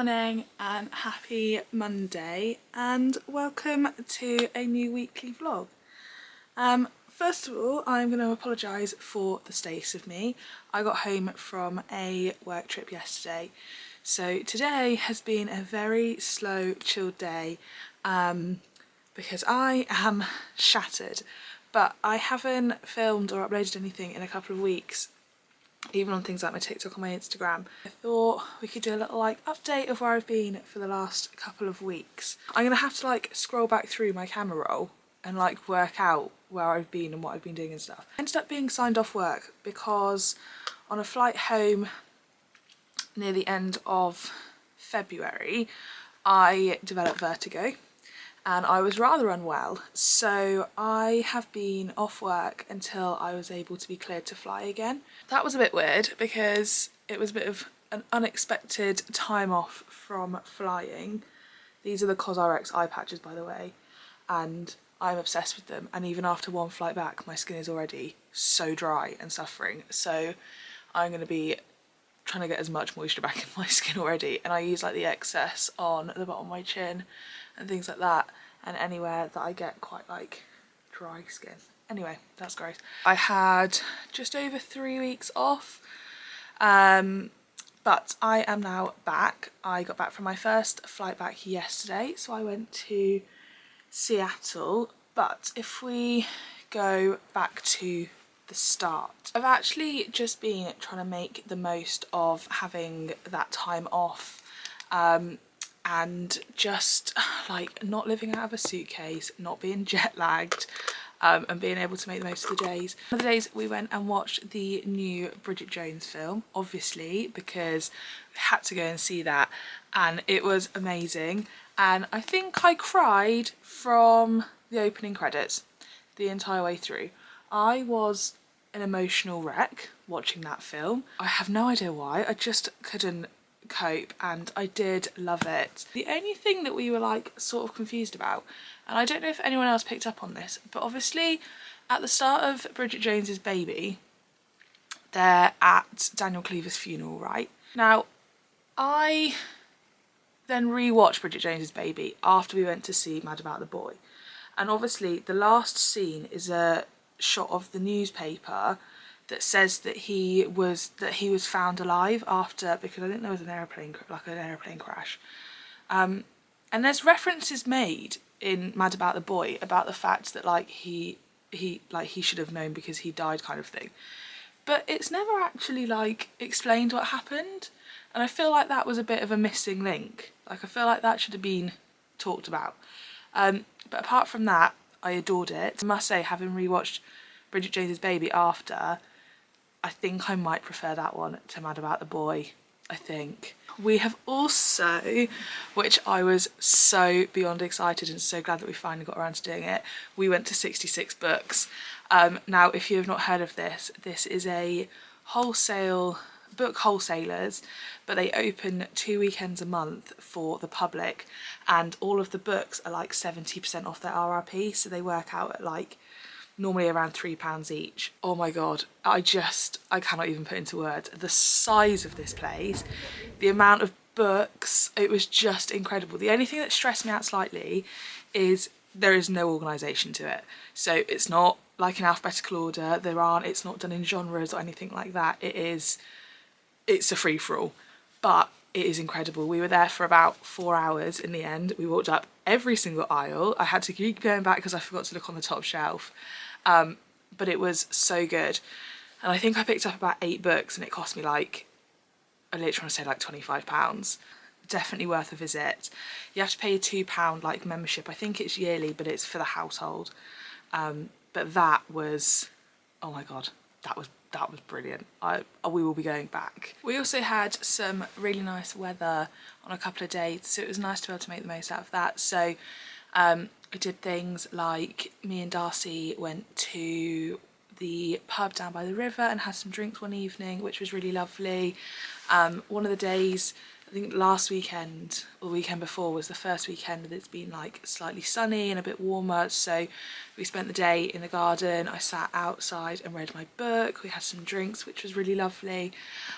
morning and happy Monday and welcome to a new weekly vlog. First of all, I'm going to apologise for the state of me. I got home from a work trip yesterday, so today has been a very slow, chilled day because I am shattered, but I haven't filmed or uploaded anything in a couple of weeks, even on things like my TikTok or my Instagram. I thought we could do a little update of where I've been for the last couple of weeks. I'm gonna have to scroll back through my camera roll and work out where I've been and what I've been doing and stuff. I ended up being signed off work because on a flight home near the end of February, I developed vertigo and I was rather unwell, so I have been off work until I was able to be cleared to fly again. That was a bit weird because it was a bit of an unexpected time off from flying. These are the CosRX eye patches, by the way, and I'm obsessed with them, and even after one flight back my skin is already so dry and suffering, so I'm going to be trying to get as much moisture back in my skin already, and I use the excess on the bottom of my chin and things like that, and anywhere that I get quite dry skin. Anyway, that's gross. I had just over 3 weeks off, but I am now back. I got back from my first flight back yesterday, so I went to Seattle. But if we go back to the start, I've actually just been trying to make the most of having that time off, and just not living out of a suitcase, not being jet lagged, and being able to make the most of the days. One of the days we went and watched the new Bridget Jones film, obviously, because we had to go and see that, and it was amazing. And I think I cried from the opening credits the entire way through. I was an emotional wreck watching that film. I have no idea why, I just couldn't cope, and I did love it. The only thing that we were sort of confused about, and I don't know if anyone else picked up on this, but obviously at the start of Bridget Jones's Baby, they're at Daniel Cleaver's funeral, right? Now, I then rewatched Bridget Jones's Baby after we went to see Mad About the Boy, and obviously the last scene is a shot of the newspaper that says that he was found alive after, because I think there was an airplane crash, and there's references made in Mad About the Boy about the fact that he should have known because he died, kind of thing, but it's never actually explained what happened, and I feel that was a bit of a missing link. I feel that should have been talked about, but apart from that, I adored it. I must say, having rewatched Bridget Jones's Baby after, I think I might prefer that one to Mad About the Boy, I think. We have also, which I was so beyond excited and so glad that we finally got around to doing it, we went to 66 Books. Now, if you have not heard of this, this is a book wholesalers, but they open 2 weekends a month for the public, and all of the books are 70% off their RRP, so they work out at normally around £3 each. Oh my god, I cannot even put into words the size of this place, the amount of books. It was just incredible. The only thing that stressed me out slightly is there is no organisation to it, so it's not in alphabetical order. It's not done in genres or anything like that. It's a free-for-all, but it is incredible. We were there for about 4 hours in the end. We walked up every single aisle. I had to keep going back because I forgot to look on the top shelf, but it was so good. And I think I picked up about 8 books, and it cost me I literally want to say £25. Definitely worth a visit. You have to pay a £2 membership. I think it's yearly, but it's for the household. But that was, oh my god, that was brilliant. We will be going back. We also had some really nice weather on a couple of days, so it was nice to be able to make the most out of that. So we did things me and Darcy went to the pub down by the river and had some drinks one evening, which was really lovely. One of the days I think last weekend or the weekend before was the first weekend that it's been like slightly sunny and a bit warmer, so we spent the day in the garden. I sat outside and read my book, we had some drinks, which was really lovely.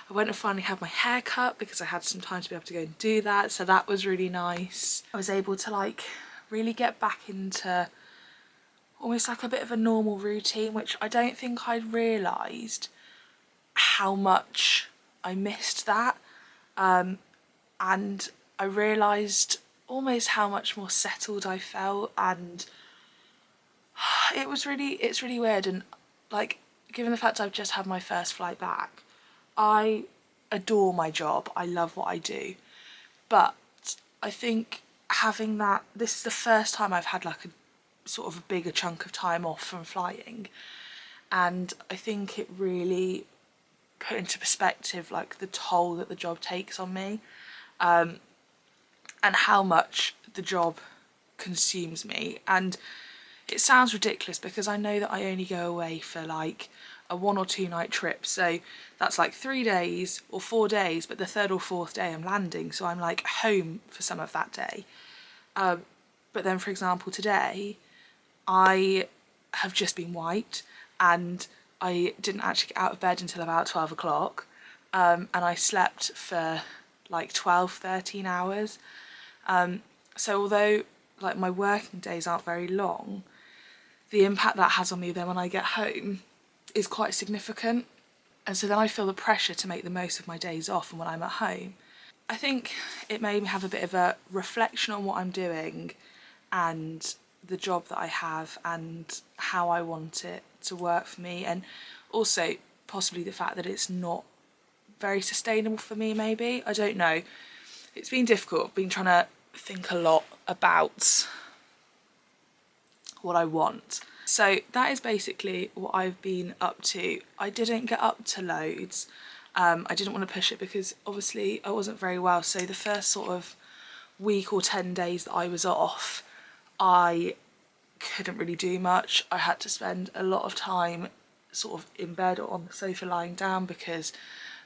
I went and finally had my hair cut because I had some time to be able to go and do that, so that was really nice. I was able to like really get back into almost like a bit of a normal routine, which I don't think I'd realised how much I missed that. And I realised almost how much more settled I felt, and it's really weird. And like, given the fact I've just had my first flight back, I adore my job, I love what I do, but I think having that, this is the first time I've had like a sort of a bigger chunk of time off from flying, and I think it really put into perspective like the toll that the job takes on me, and how much the job consumes me. And it sounds ridiculous because I know that I only go away for like a 1 or 2 night trip, so that's like 3 days or 4 days, but the 3rd or 4th day I'm landing, so I'm like home for some of that day. But then, for example, today I have just been white and I didn't actually get out of bed until about 12 o'clock, and I slept for like 12-13 hours. So although like my working days aren't very long, the impact that has on me then when I get home is quite significant. And so then I feel the pressure to make the most of my days off and when I'm at home. I think it made me have a bit of a reflection on what I'm doing and the job that I have and how I want it to work for me, and also possibly the fact that it's not very sustainable for me, maybe. I don't know. It's been difficult. I've been trying to think a lot about what I want. So that is basically what I've been up to. I didn't get up to loads. I didn't want to push it because obviously I wasn't very well. So the first sort of week or 10 days that I was off, I couldn't really do much. I had to spend a lot of time sort of in bed or on the sofa lying down because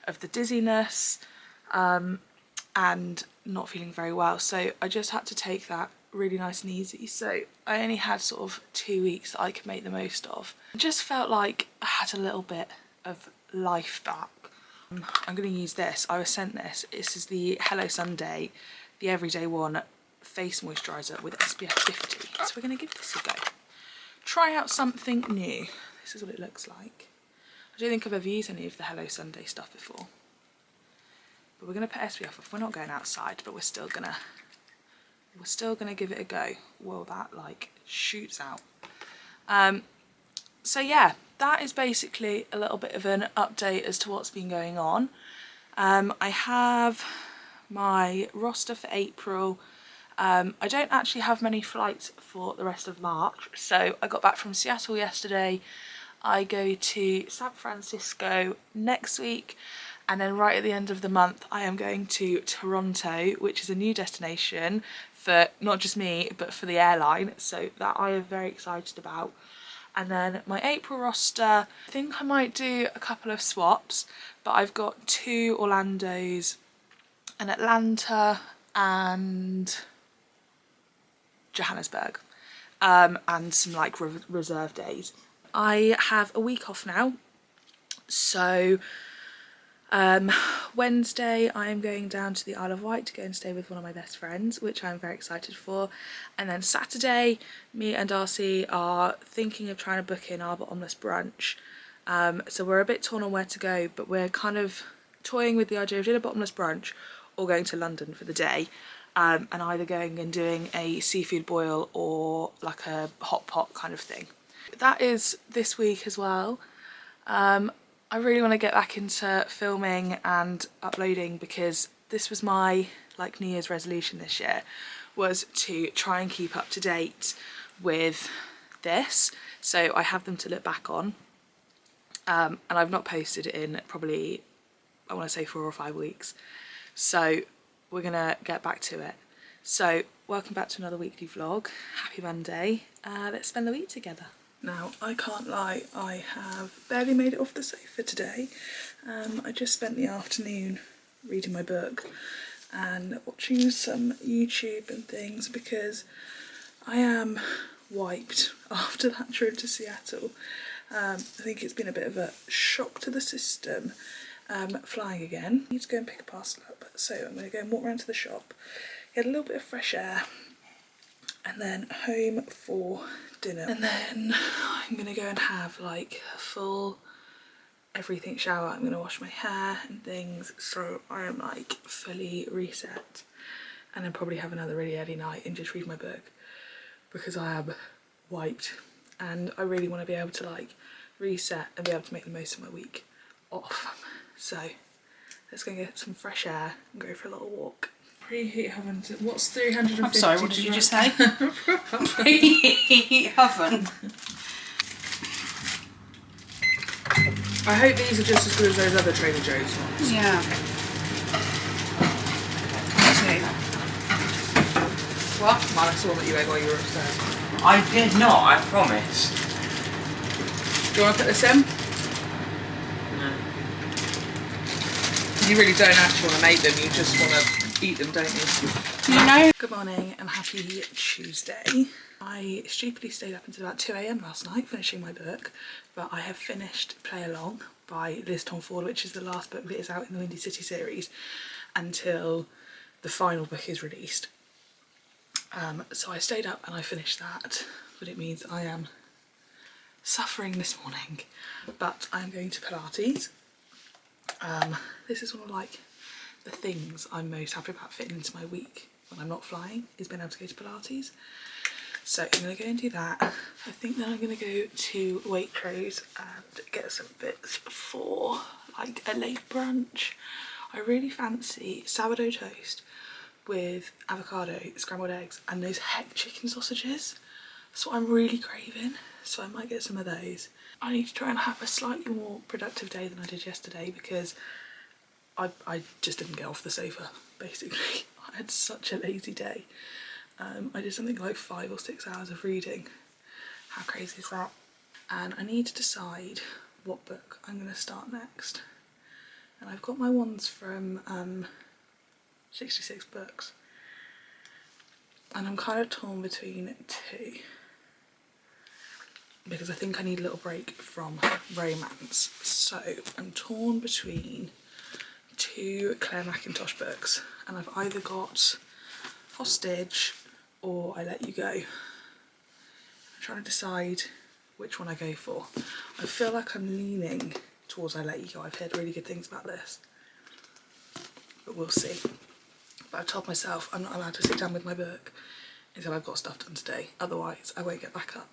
of the dizziness, and not feeling very well. So I just had to take that really nice and easy. So I only had sort of 2 weeks that I could make the most of. I just felt like I had a little bit of life back. I'm going to use this. I was sent this. This is the Hello Sunday, the Everyday One face moisturiser with SPF 50. So we're going to give this a go. Try out something new. This is what it looks like. I don't think I've ever used any of the Hello Sunday stuff before. But we're going to put SPF off. We're not going outside, but we're still gonna give it a go while that like shoots out. So yeah, that is basically a little bit of an update as to what's been going on. I have my roster for April. I don't actually have many flights for the rest of March. So I got back from Seattle yesterday. I go to San Francisco next week. And then right at the end of the month, I am going to Toronto, which is a new destination for not just me, but for the airline. So that I am very excited about. And then my April roster, I think I might do a couple of swaps, but I've got 2 Orlandos, an Atlanta and Johannesburg, and some like reserve days. I have a week off now, so Wednesday I am going down to the Isle of Wight to go and stay with one of my best friends, which I'm very excited for. And then Saturday, me and Darcy are thinking of trying to book in our bottomless brunch. So we're a bit torn on where to go, but we're kind of toying with the idea of doing a bottomless brunch or going to London for the day, and either going and doing a seafood boil or like a hot pot kind of thing. That is this week as well. I really want to get back into filming and uploading because this was my like New Year's resolution this year, was to try and keep up to date with this, so I have them to look back on, and I've not posted in probably, I want to say 4 or 5 weeks, so we're gonna get back to it. So welcome back to another weekly vlog. Happy Monday. Let's spend the week together. Now, I can't lie, I have barely made it off the sofa today. I just spent the afternoon reading my book, and watching some YouTube and things because I am wiped after that trip to Seattle. I think it's been a bit of a shock to the system flying again. I need to go and pick a parcel up, so I'm going to go and walk around to the shop, get a little bit of fresh air, and then home for dinner. And then I'm going to go and have like a full everything shower. I'm going to wash my hair and things, so I am like fully reset, and then probably have another really early night and just read my book because I am wiped and I really want to be able to like reset and be able to make the most of my week off. So let's go and get some fresh air and go for a little walk. Preheat oven. What's 350? I'm sorry, what did you just say? Preheat oven. I hope these are just as good as those other Trader Joe's ones. Yeah. What? Mine, I saw that you ate while you were upstairs. I did not, I promise. Do you want to put this in? No. You really don't actually want to make them, you just want to eat them, don't you? You know. Good morning and happy Tuesday. I stupidly stayed up until about 2 AM last night finishing my book, but I have finished Play Along by Liz Tom Ford, which is the last book that is out in the Windy City series until the final book is released. So I stayed up and I finished that, but it means I am suffering this morning. But I am going to Pilates. This is one of like the things I'm most happy about fitting into my week when I'm not flying, is being able to go to Pilates. So I'm going to go and do that. I think then I'm going to go to Waitrose and get some bits for like a late brunch. I really fancy sourdough toast with avocado, scrambled eggs, and those heck chicken sausages. That's what I'm really craving, so I might get some of those. I need to try and have a slightly more productive day than I did yesterday because I just didn't get off the sofa, basically. I had such a lazy day. I did something like 5 or 6 hours of reading. How crazy is that? And I need to decide what book I'm going to start next. And I've got my ones from 66 books. And I'm kind of torn between two, because I think I need a little break from romance. So I'm torn between 2 Claire Mackintosh books, and I've either got Hostage or I Let You Go. I'm trying to decide which one I go for. I feel like I'm leaning towards I Let You Go. I've heard really good things about this, but we'll see. But I've told myself I'm not allowed to sit down with my book until I've got stuff done today, otherwise I won't get back up.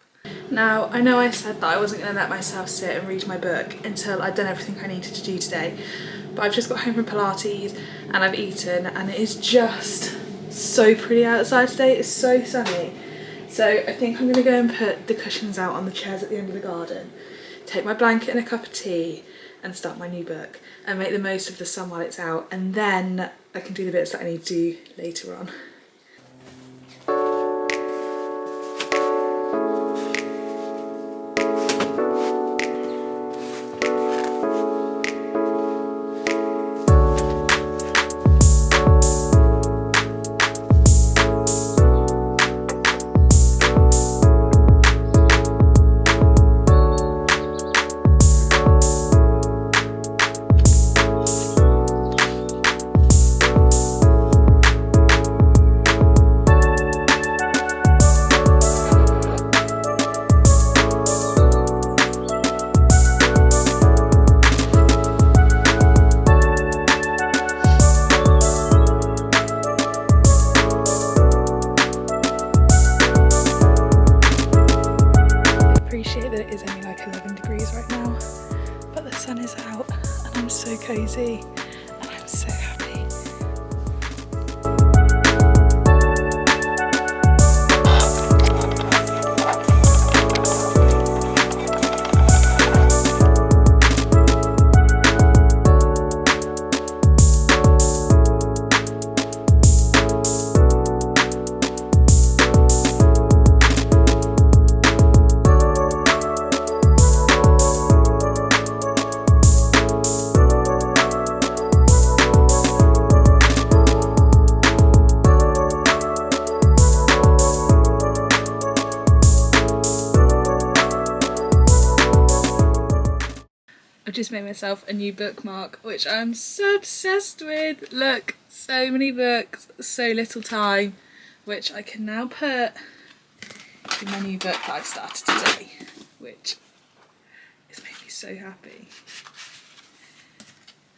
Now, I know I said that I wasn't going to let myself sit and read my book until I'd done everything I needed to do today, but I've just got home from Pilates and I've eaten, and it is just so pretty outside today. It's so sunny. So I think I'm going to go and put the cushions out on the chairs at the end of the garden, take my blanket and a cup of tea and start my new book and make the most of the sun while it's out, and then I can do the bits that I need to do later on. Cozy, and I'm so happy. I've just made myself a new bookmark, which I'm so obsessed with. Look, so many books, so little time, which I can now put in my new book that I've started today, which has made me so happy.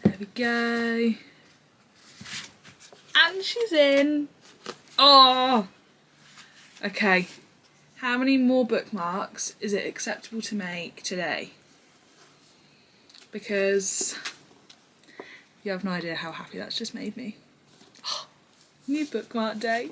There we go. And she's in. Oh! Okay. How many more bookmarks is it acceptable to make today? Because you have no idea how happy that's just made me. Oh, new bookmark day.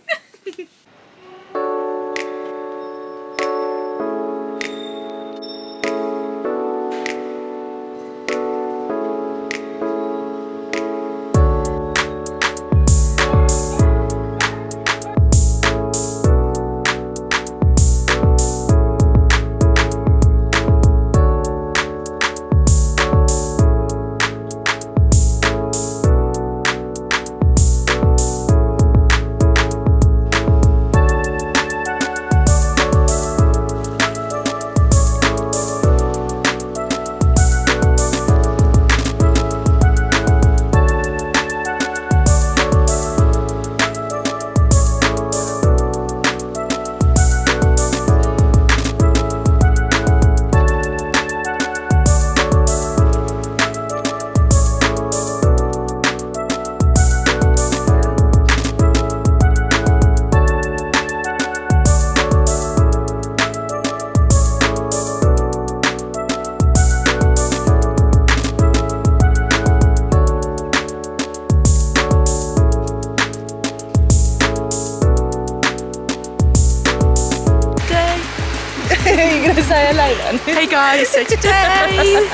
You're gonna say hello then? Hey guys, so today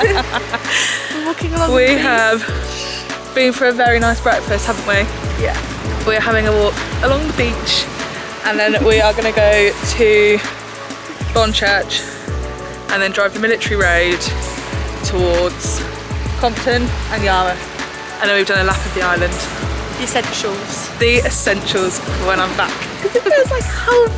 we're walking along We the beach. have been for a very nice breakfast, haven't we? Yeah. We're having a walk along the beach and then we are going to go to Bonchurch and then drive the military road towards Compton and Yarmouth, and then we've done a lap of the island. The essentials. The essentials for when I'm back. Because it feels like home.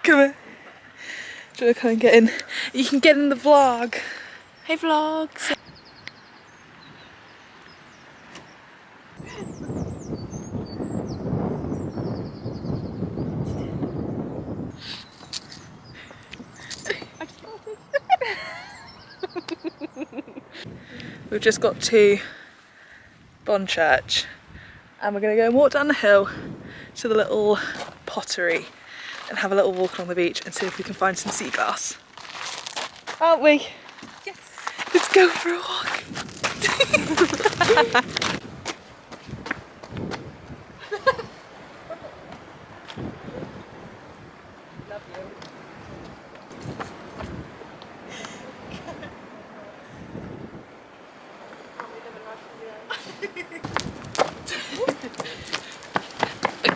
Come on. Do you want to come and get in? You can get in the vlog. Hey vlogs. We've just got to Bonchurch and we're going to go and walk down the hill to the little pottery and have a little walk along the beach and see if we can find some sea glass. Aren't we? Yes. Let's go for a walk.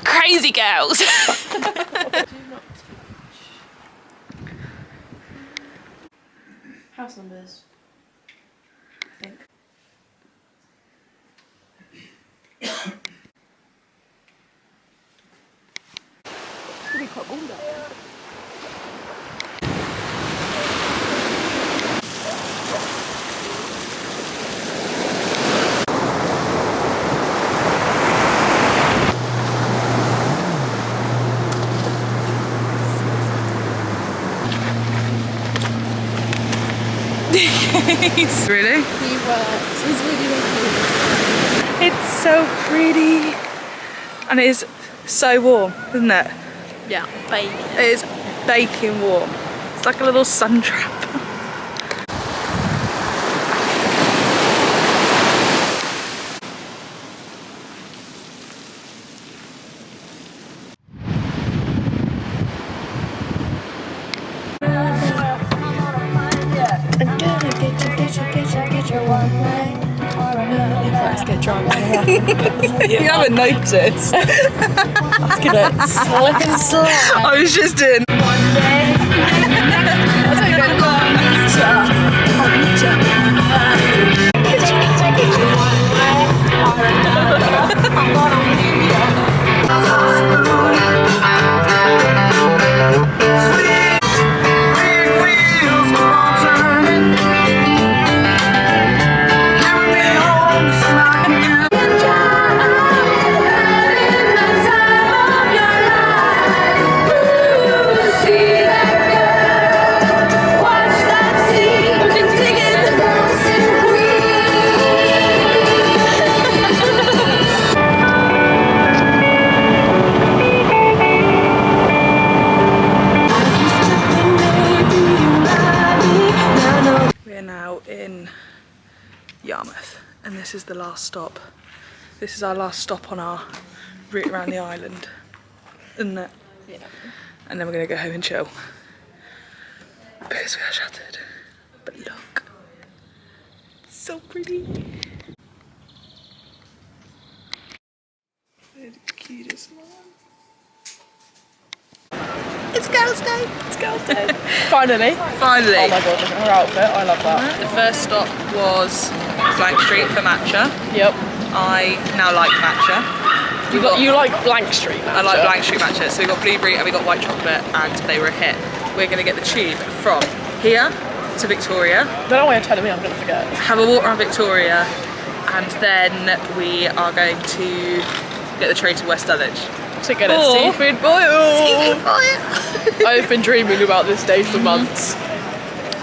Crazy girls. House numbers. I think. It's gonna be quite warm down there. Really? He works. He's really lucky. It's so pretty. And it is so warm, isn't it? Yeah, baby. It is baking warm. It's like a little sun trap. You haven't noticed. Let's give it slip and slide. I was just in. We're now in Yarmouth, and this is the last stop. This is our last stop on our route around the island, isn't it? Yeah. And then we're gonna go home and chill because we are shattered. But look, so pretty. They're the cutest one. It's girls' day. It's girls' day. Finally. Finally. Oh my god, look at her outfit. I love that. The first stop was Blank Street for matcha. Yep. I now like matcha. You like Blank Street matcha? I like Blank Street matcha. So we got blueberry and we got white chocolate, and they were a hit. We're gonna get the tube from here to Victoria. Don't know why you're telling me, I'm gonna forget. Have a walk around Victoria, and then we are going to get the train to West Dulwich. To get a Or- seafood boil. I've been dreaming about this day for months.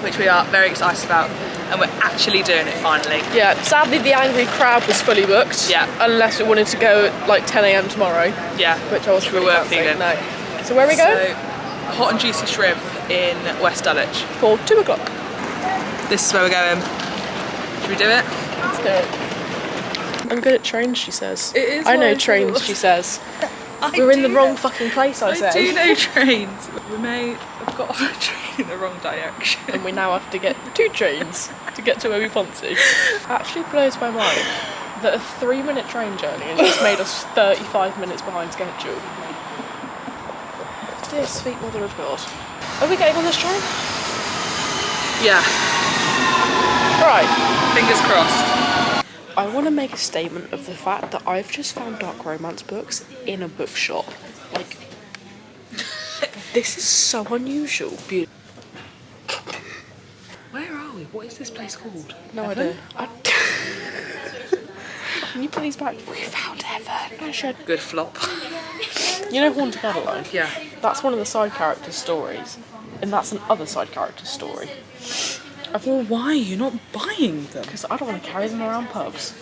Which we are very excited about, and we're actually doing it finally. Yeah, sadly the Angry Crab was fully booked. Yeah. Unless we wanted to go at like 10 AM tomorrow, Yeah, which I was we really weren't fancying. feeling. No. So where are we going? So, hot and juicy shrimp in West Dulwich. For 2 o'clock. This is where we're going. Should we do it? Let's do it. I'm good at trains, she says. It is I what know I trains, thought. she says. I We're in the do wrong know- fucking place, I say. I do know trains. We may have got on a train in the wrong direction. And we now have to get 2 trains to get to where we want to. Actually blows my mind that a 3-minute train journey has just made us 35 minutes behind schedule. Dear sweet mother of God. Are we getting on this train? Yeah, Right. fingers crossed. I want to make a statement of the fact that I've just found dark romance books in a bookshop. Like, this is so unusual. Where are we? What is this place called? No Heaven? idea. Can you put these back? We found heaven. I should. Good flop. You know Haunted Neverland? Yeah. That's one of the side characters' stories. And that's an other side character's story. Well, why are you not buying them? Because I don't want to carry them around pubs.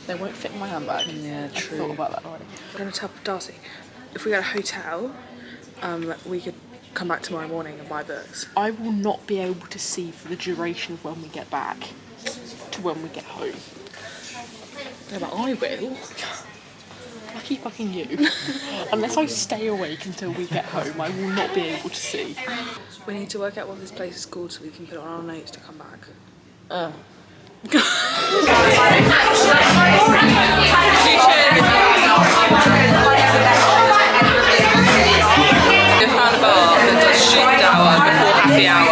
They won't fit in my handbag. Yeah, I thought about that already. I'm going to tell Darcy, if we get a hotel, we could come back tomorrow morning and buy books. I will not be able to see for the duration of when we get back to when we get home. Yeah, but I will. Lucky fucking you. Unless I stay awake until we get home, I will not be able to see. We need to work out what this place is called so we can put it on our notes to come back. We found a bar that does shift hour before happy hour,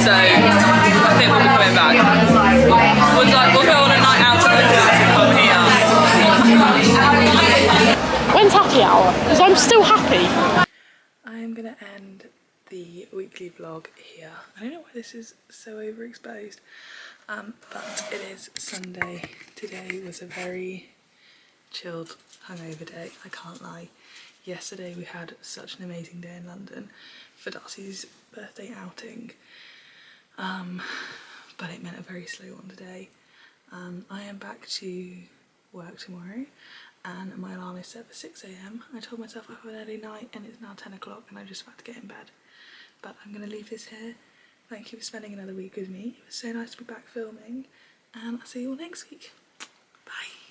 so I think we'll be coming back. We'll go on a night out and then come here. When's happy hour? Because I'm still happy. I'm gonna end the weekly vlog here. I don't know why this is so overexposed, but it is Sunday. Today was a very chilled, hungover day, I can't lie. Yesterday we had such an amazing day in London for Darcy's birthday outing, but it meant a very slow one today. I am back to work tomorrow and my alarm is set for 6 AM. I told myself I have an early night and it's now 10 o'clock and I'm just about to get in bed. But I'm going to leave this here. Thank you for spending another week with me. It was so nice to be back filming and I'll see you all next week. Bye.